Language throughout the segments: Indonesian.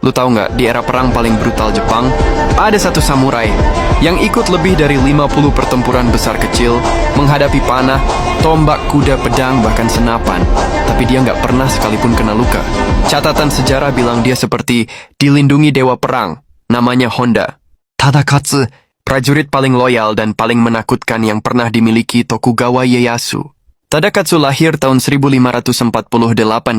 Lu tahu nggak, di era perang paling brutal Jepang, ada satu samurai yang ikut lebih dari 50 pertempuran besar kecil, menghadapi panah, tombak, kuda, pedang, bahkan senapan. Tapi dia nggak pernah sekalipun kena luka. Catatan sejarah bilang dia seperti dilindungi dewa perang, namanya Honda. Tadakatsu, prajurit paling loyal dan paling menakutkan yang pernah dimiliki Tokugawa Ieyasu. Tadakatsu lahir tahun 1548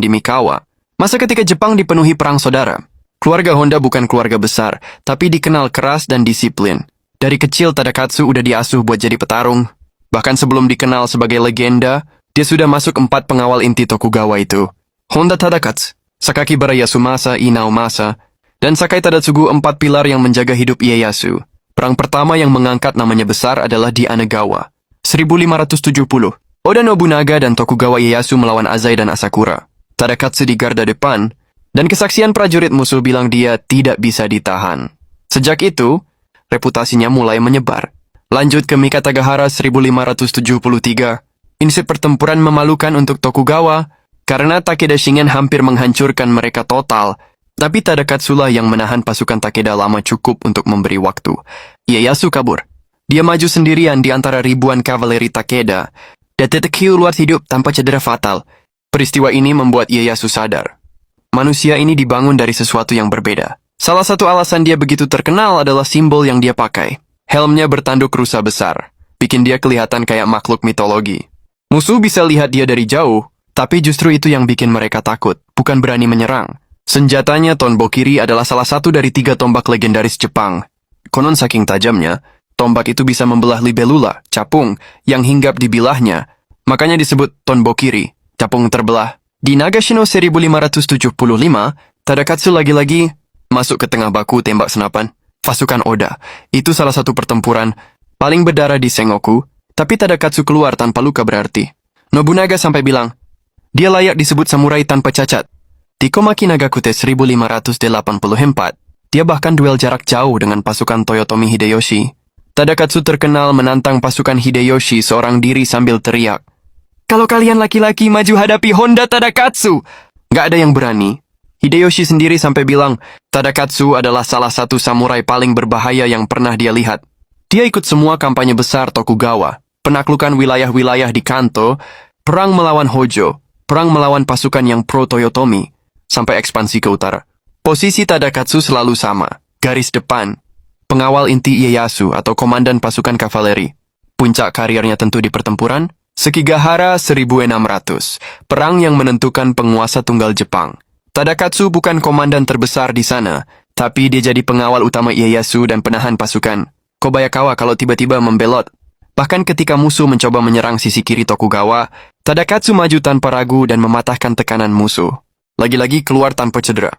di Mikawa, masa ketika Jepang dipenuhi perang saudara. Keluarga Honda bukan keluarga besar, tapi dikenal keras dan disiplin. Dari kecil Tadakatsu udah diasuh buat jadi petarung. Bahkan sebelum dikenal sebagai legenda, dia sudah masuk 4 pengawal inti Tokugawa itu. Honda Tadakatsu, Sakaki bara Yasumasa Inaomasa, dan Sakai Tadatsugu, 4 pilar yang menjaga hidup Ieyasu. Perang pertama yang mengangkat namanya besar adalah di Anegawa, 1570. Oda Nobunaga dan Tokugawa Ieyasu melawan Azai dan Asakura. Tadakatsu di garda depan, dan kesaksian prajurit musuh bilang dia tidak bisa ditahan. Sejak itu, reputasinya mulai menyebar. Lanjut ke Mikatagahara 1573. Insip pertempuran memalukan untuk Tokugawa, karena Takeda Shingen hampir menghancurkan mereka total. Tapi Tadakatsu lah yang menahan pasukan Takeda lama cukup untuk memberi waktu. Ieyasu kabur. Dia maju sendirian di antara ribuan kavaleri Takeda. Detektif keluar hidup tanpa cedera fatal. Peristiwa ini membuat Ieyasu sadar. Manusia ini dibangun dari sesuatu yang berbeda. Salah satu alasan dia begitu terkenal adalah simbol yang dia pakai. Helmnya bertanduk rusa besar, bikin dia kelihatan kayak makhluk mitologi. Musuh bisa lihat dia dari jauh, tapi justru itu yang bikin mereka takut, bukan berani menyerang. Senjatanya Tonbokiri adalah salah satu dari 3 tombak legendaris Jepang. Konon saking tajamnya, tombak itu bisa membelah libellula, capung, yang hinggap di bilahnya. Makanya disebut Tonbokiri, capung terbelah. Di Nagashino 1575, Tadakatsu lagi-lagi masuk ke tengah baku tembak senapan. Pasukan Oda, itu salah satu pertempuran paling berdarah di Sengoku, tapi Tadakatsu keluar tanpa luka berarti. Nobunaga sampai bilang, dia layak disebut samurai tanpa cacat. Di Komaki Nagakute 1584, dia bahkan duel jarak jauh dengan pasukan Toyotomi Hideyoshi. Tadakatsu terkenal menantang pasukan Hideyoshi seorang diri sambil teriak, "Kalau kalian laki-laki maju hadapi Honda Tadakatsu!" Gak ada yang berani. Hideyoshi sendiri sampai bilang, Tadakatsu adalah salah satu samurai paling berbahaya yang pernah dia lihat. Dia ikut semua kampanye besar Tokugawa, penaklukan wilayah-wilayah di Kanto, perang melawan Hojo, perang melawan pasukan yang pro-Toyotomi, sampai ekspansi ke utara. Posisi Tadakatsu selalu sama, garis depan, pengawal inti Ieyasu atau komandan pasukan kavaleri. Puncak karirnya tentu di pertempuran Sekigahara 1600, perang yang menentukan penguasa tunggal Jepang. Tadakatsu bukan komandan terbesar di sana, tapi dia jadi pengawal utama Ieyasu dan penahan pasukan. Kobayakawa kalau tiba-tiba membelot. Bahkan ketika musuh mencoba menyerang sisi kiri Tokugawa, Tadakatsu maju tanpa ragu dan mematahkan tekanan musuh. Lagi-lagi keluar tanpa cedera.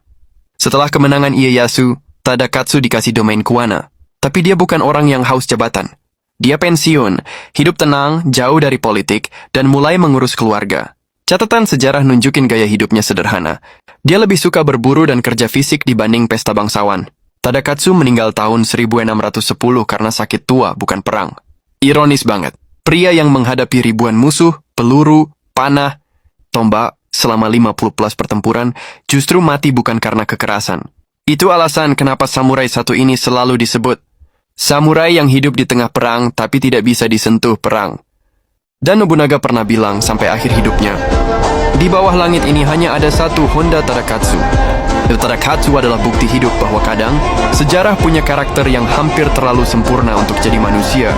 Setelah kemenangan Ieyasu, Tadakatsu dikasih domain Kuwana. Tapi dia bukan orang yang haus jabatan. Dia pensiun, hidup tenang, jauh dari politik, dan mulai mengurus keluarga. Catatan sejarah nunjukin gaya hidupnya sederhana. Dia lebih suka berburu dan kerja fisik dibanding pesta bangsawan. Tadakatsu meninggal tahun 1610 karena sakit tua, bukan perang. Ironis banget. Pria yang menghadapi ribuan musuh, peluru, panah, tombak, selama 50 plus pertempuran, justru mati bukan karena kekerasan. Itu alasan kenapa samurai satu ini selalu disebut samurai yang hidup di tengah perang tapi tidak bisa disentuh perang. Dan Nobunaga pernah bilang sampai akhir hidupnya, di bawah langit ini hanya ada satu Honda Tadakatsu. Tadakatsu adalah bukti hidup bahwa kadang sejarah punya karakter yang hampir terlalu sempurna untuk jadi manusia.